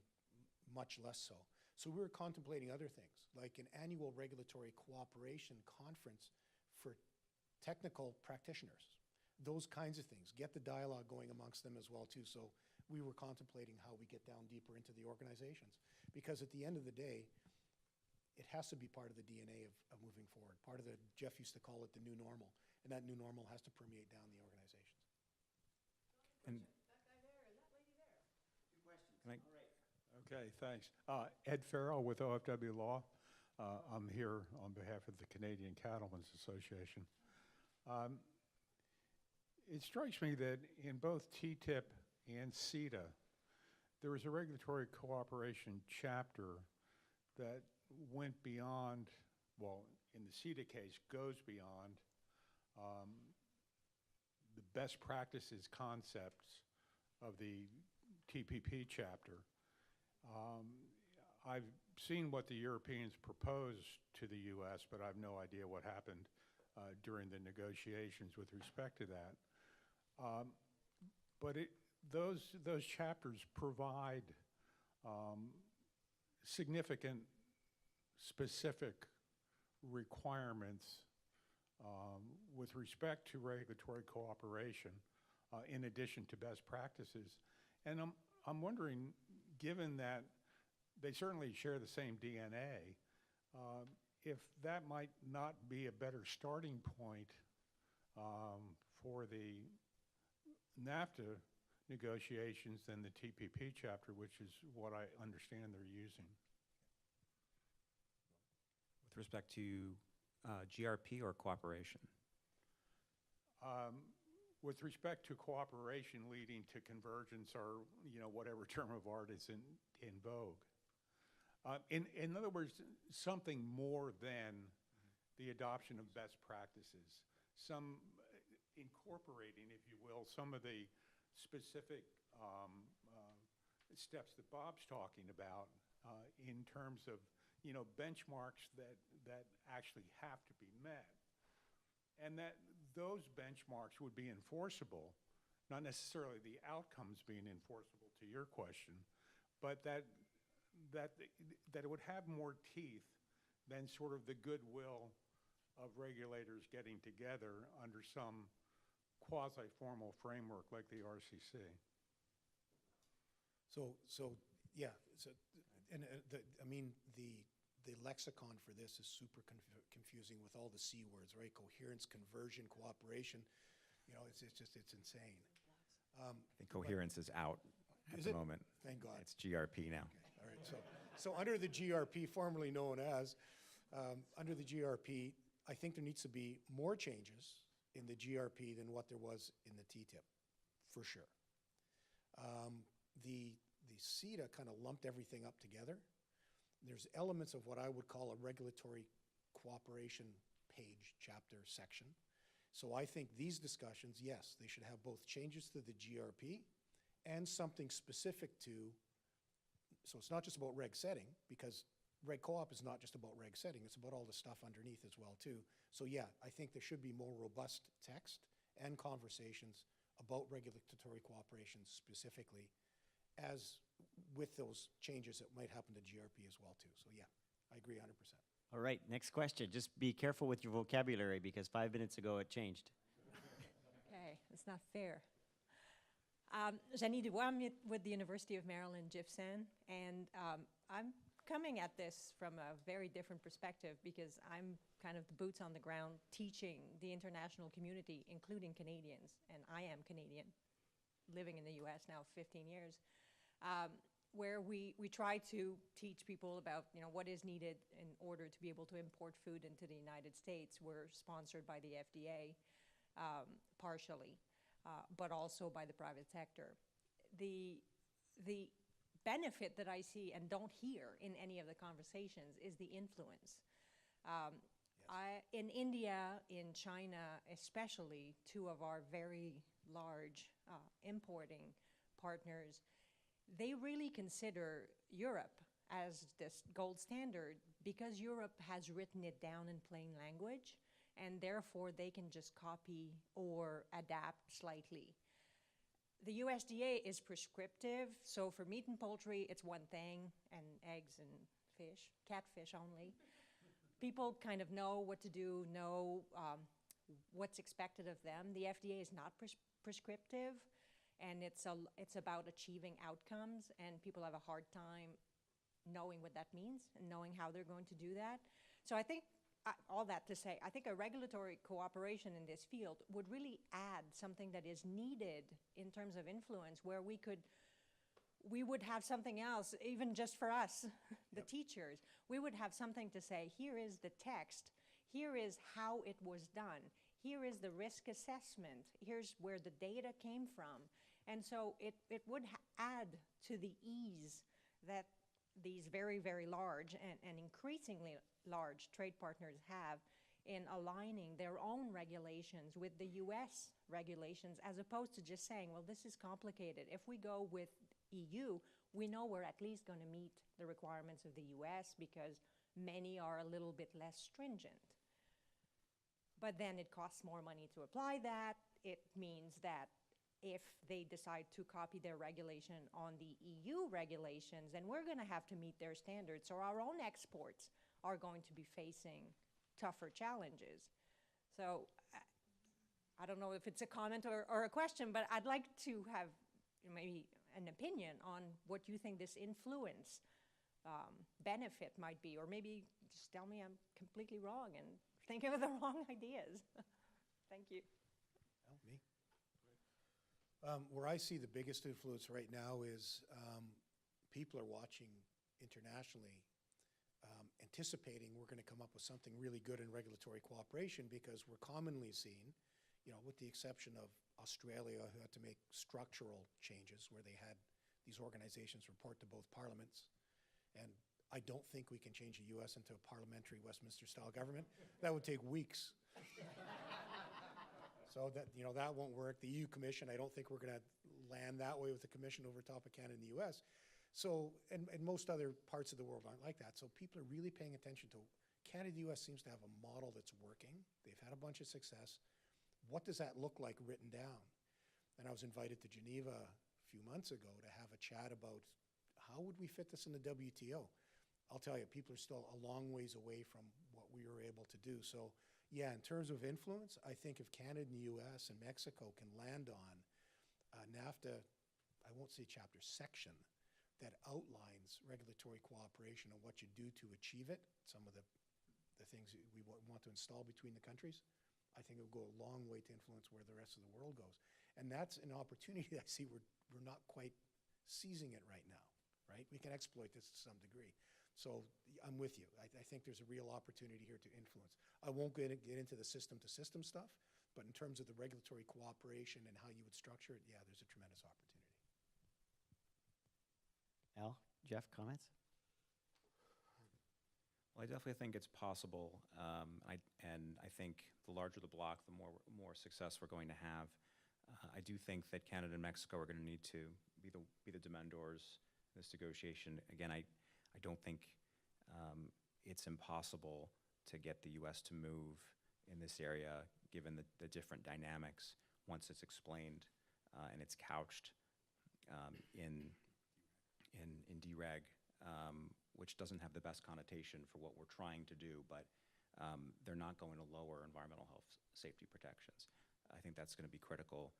much less so. So we were contemplating other things, like an annual regulatory cooperation conference for technical practitioners. Those kinds of things. Get the dialogue going amongst them as well too. So we were contemplating how we get down deeper into the organizations. Because at the end of the day, it has to be part of the DNA of moving forward. Part of the, Jeff used to call it the new normal. And that new normal has to permeate down the organizations. And That guy there and that lady there. Two questions. Can I- All right. Okay, thanks. Ed Farrell with OFW Law. I'm here on behalf of the Canadian Cattlemen's Association. It strikes me that in both TTIP and CETA, there was a regulatory cooperation chapter that went beyond, well, in the CETA case, goes beyond the best practices concepts of the TPP chapter. I've seen what the Europeans proposed to the U.S., but I have no idea what happened during the negotiations with respect to that. But those chapters provide significant specific requirements with respect to regulatory cooperation in addition to best practices. And I'm wondering, given that they certainly share the same DNA, if that might not be a better starting point for the NAFTA negotiations than the TPP chapter, which is what I understand they're using. With respect to GRP or cooperation? With respect to cooperation leading to convergence, or whatever term of art is in vogue. In other words, something more than the adoption of best practices. Some incorporating, if you will, some of the specific steps that Bob's talking about in terms of benchmarks that actually have to be met. And that those benchmarks would be enforceable, not necessarily the outcomes being enforceable to your question, but that it would have more teeth than sort of the goodwill of regulators getting together under some quasi-formal framework like the RCC. Yeah, I mean, the lexicon for this is super confusing with all the C words, right? Coherence, conversion, cooperation, you know, it's insane. I think coherence is out at the moment. Thank God. It's GRP now. Okay, all right, so under the GRP, formerly known as, under the GRP, I think there needs to be more changes in the GRP than what there was in the TTIP, for sure. The CETA kind of lumped everything up together. There's elements of what I would call a regulatory cooperation page, chapter, section. So I think these discussions, yes, they should have both changes to the GRP and something specific to, so it's not just about reg setting, because reg co-op is not just about reg setting, it's about all the stuff underneath as well too. So yeah, I think there should be more robust text and conversations about regulatory cooperation specifically, as with those changes that might happen to GRP as well too. So yeah, I agree 100%. All right, next question. Just be careful with your vocabulary because 5 minutes ago it changed. Okay, it's not fair. Jenny Dubois with the University of Maryland, GIFSAN, and I'm coming at this from a very different perspective because I'm kind of the boots on the ground teaching the international community, including Canadians, and I am Canadian, living in the US now 15 years, where we try to teach people about, you know, what is needed in order to be able to import food into the United States. We're sponsored by the FDA, partially, but also by the private sector. The benefit that I see and don't hear in any of the conversations is the influence. In India, in China especially, two of our very large importing partners, they really consider Europe as this gold standard because Europe has written it down in plain language, and therefore they can just copy or adapt slightly. The USDA is prescriptive, so for meat and poultry, it's one thing, and eggs and fish, catfish only. People kind of know what to do, know what's expected of them. The FDA is not prescriptive, and it's about achieving outcomes, and people have a hard time knowing what that means and knowing how they're going to do that. So I think, all that to say, I think a regulatory cooperation in this field would really add something that is needed in terms of influence, where we would have something else, even just for us, the teachers. We would have something to say, here is the text, here is how it was done, here is the risk assessment, here's where the data came from. And so it would add to the ease that these very, very large and increasingly large trade partners have in aligning their own regulations with the US regulations, as opposed to just saying, well, this is complicated. If we go with EU, we know we're at least going to meet the requirements of the US because many are a little bit less stringent. But then it costs more money to apply that. It means that if they decide to copy their regulation on the EU regulations, then we're going to have to meet their standards. So our own exports are going to be facing tougher challenges. So I don't know if it's a comment or a question, but I'd like to have maybe an opinion on what you think this influence benefit might be, or maybe just tell me I'm completely wrong and thinking of the wrong ideas. Thank you. Well, me. Where I see the biggest influence right now is people are watching internationally, anticipating we're going to come up with something really good in regulatory cooperation, because we're commonly seen, you know, with the exception of Australia, who had to make structural changes where they had these organizations report to both parliaments. And I don't think we can change the US into a parliamentary Westminster-style government. That would take weeks. So that, you know, that won't work. The EU Commission, I don't think we're going to land that way with the Commission over top of Canada and the US. So, and most other parts of the world aren't like that. So people are really paying attention to, Canada-U.S. seems to have a model that's working. They've had a bunch of success. What does that look like written down? And I was invited to Geneva a few months ago to have a chat about how would we fit this in the WTO? I'll tell you, people are still a long ways away from what we were able to do. So Yeah, in terms of influence, I think if Canada and the U.S. and Mexico can land on NAFTA, I won't say chapter, section, that outlines regulatory cooperation and what you do to achieve it, some of the things that we want to install between the countries, I think it will go a long way to influence where the rest of the world goes. And that's an opportunity I see we're not quite seizing it right now, right? We can exploit this to some degree. So I'm with you. I think there's a real opportunity here to influence. I won't get into the system-to-system stuff, but in terms of the regulatory cooperation and how you would structure it, yeah, there's a tremendous opportunity. Al, Jeff, comments? Well, I definitely think it's possible, and I think the larger the bloc, the more success we're going to have. I do think that Canada and Mexico are going to need to be the demandors in this negotiation. Again, I don't think it's impossible to get the U.S. to move in this area, given the different dynamics, once it's explained and it's couched in DREG, which doesn't have the best connotation for what we're trying to do, but they're not going to lower environmental health safety protections. I think that's going to be critical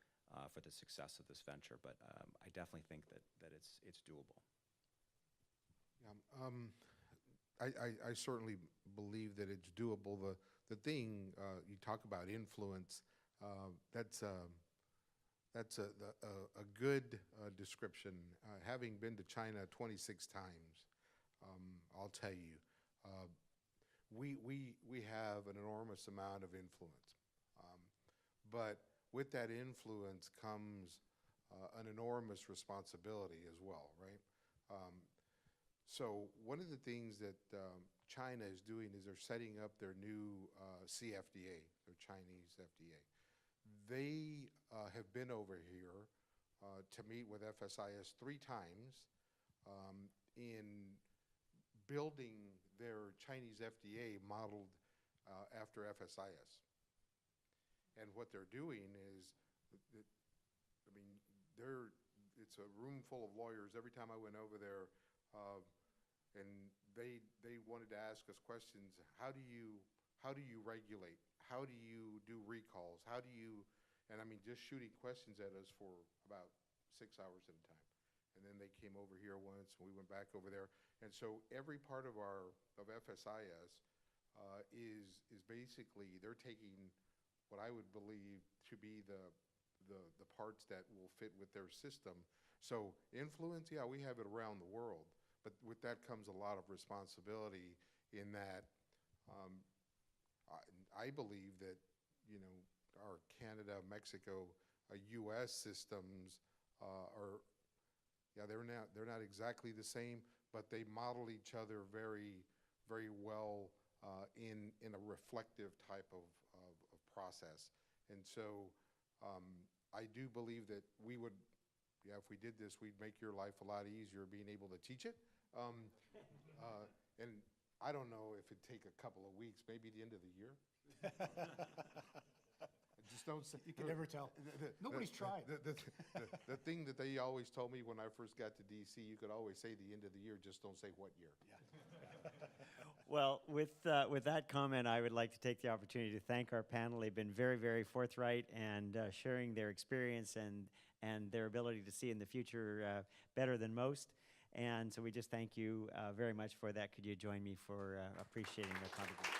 for the success of this venture, but I definitely think that it's doable. Yeah, I certainly believe that it's doable. The thing you talk about influence, that's a good description. Having been to China 26 times, I'll tell you, we have an enormous amount of influence, but with that influence comes an enormous responsibility as well, right? So one of the things that China is doing is they're setting up their new CFDA, their Chinese FDA. They have been over here to meet with FSIS 3 times in building their Chinese FDA modeled after FSIS. And what they're doing is, it's a room full of lawyers. Every time I went over there, and they wanted to ask us questions. How do you regulate? How do you do recalls? How do you, and just shooting questions at us for about 6 hours at a time. And then they came over here once, and we went back over there. And so every part of FSIS is basically, they're taking what I would believe to be the parts that will fit with their system. So influence, yeah, we have it around the world, but with that comes a lot of responsibility in that I believe that, our Canada, Mexico, U.S. systems they're not exactly the same, but they model each other very, very well in a reflective type of process. And so I do believe that we would, if we did this, we'd make your life a lot easier being able to teach it. And I don't know if it'd take a couple of weeks, maybe the end of the year. Just don't say. You can never tell. Nobody's tried. The thing that they always told me when I first got to D.C., you could always say the end of the year, just don't say what year. Yeah. Well, with that comment, I would like to take the opportunity to thank our panel. They've been very, very forthright and sharing their experience and their ability to see in the future better than most. And so we just thank you very much for that. Could you join me for appreciating their contribution?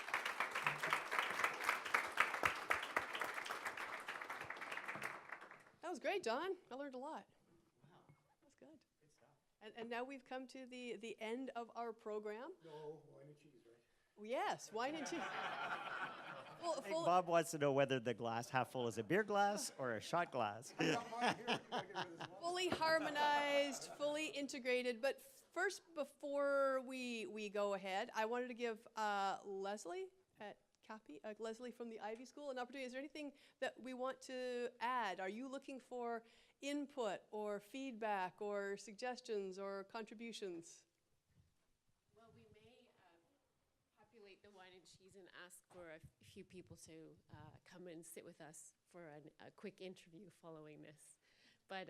That was great, Don. I learned a lot. Wow, that's good. Good stuff. And now we've come to the end of our program. No, wine and cheese, right? Yes, wine and cheese. I think Bob wants to know whether the glass half full is a beer glass or a shot glass. Fully harmonized, fully integrated. But first, before we go ahead, I wanted to give Leslie at Cappy, Leslie from the Ivey School, an opportunity. Is there anything that we want to add? Are you looking for input or feedback or suggestions or contributions? Well, we may populate the wine and cheese and ask for a few people to come and sit with us for a quick interview following this. But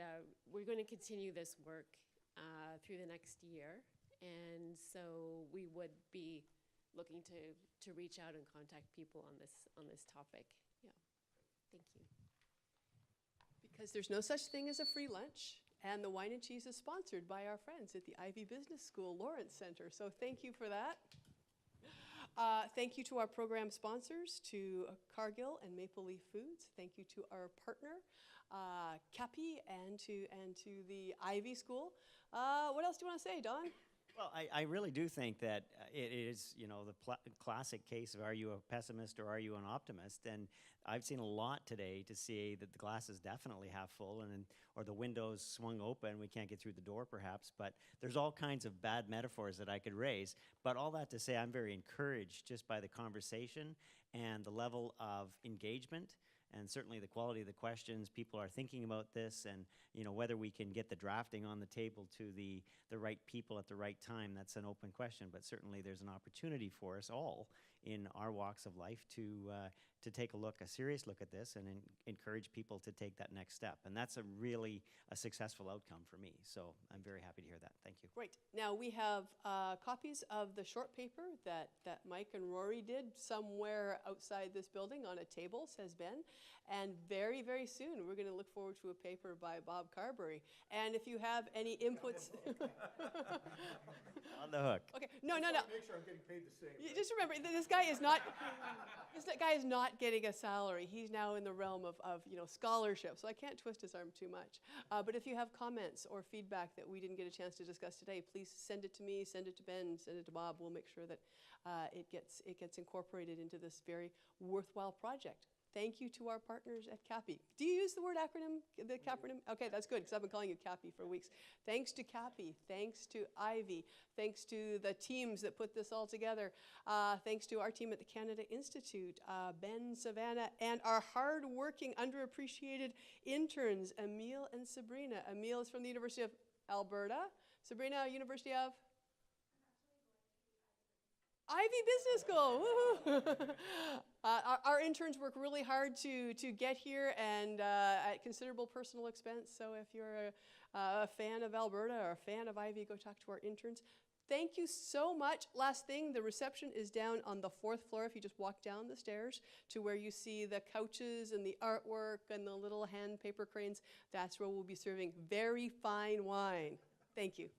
we're going to continue this work through the next year. And so we would be looking to reach out and contact people on this topic. Yeah, thank you. Because there's no such thing as a free lunch, and the wine and cheese is sponsored by our friends at the Ivey Business School Lawrence Center. So thank you for that. Thank you to our program sponsors, to Cargill and Maple Leaf Foods. Thank you to our partner, CAPI, and to the Ivey School. What else do you want to say, Don? Well, I really do think that it is, you know, the classic case of are you a pessimist or are you an optimist? And I've seen a lot today to see that the glass is definitely half full, or the windows swung open. We can't get through the door, perhaps. But there's all kinds of bad metaphors that I could raise. But all that to say, I'm very encouraged just by the conversation and the level of engagement, and certainly the quality of the questions. People are thinking about this, and you know, whether we can get the drafting on the table to the right people at the right time, that's an open question. But certainly there's an opportunity for us all in our walks of life to take a serious look at this and encourage people to take that next step. And that's a successful outcome for me. So I'm very happy to hear that. Thank you. Great. Now we have copies of the short paper that Mike and Rory did somewhere outside this building on a table, says Ben. And very, very soon, we're going to look forward to a paper by Bob Carberry. And if you have any inputs... On the hook. Okay, no. Make sure I'm getting paid the same. You just remember, this guy is not getting a salary. He's now in the realm of scholarship, so I can't twist his arm too much. But if you have comments or feedback that we didn't get a chance to discuss today, please send it to me, send it to Ben, send it to Bob. We'll make sure that it gets incorporated into this very worthwhile project. Thank you to our partners at CAPI. Do you use the word acronym, the acronym? Okay, that's good, because I've been calling you CAPI for weeks. Thanks to CAPI, thanks to Ivey, thanks to the teams that put this all together, thanks to our team at the Canada Institute, Ben, Savannah, and our hard-working, underappreciated interns, Emile and Sabrina. Emile is from the University of Alberta. Sabrina, University of? Ivey Business School, woohoo! Our interns work really hard to get here, and at considerable personal expense. So if you're a fan of Alberta or a fan of Ivey, go talk to our interns. Thank you so much. Last thing, the reception is down on the 4th floor. If you just walk down the stairs to where you see the couches and the artwork and the little hand paper cranes, that's where we'll be serving very fine wine. Thank you.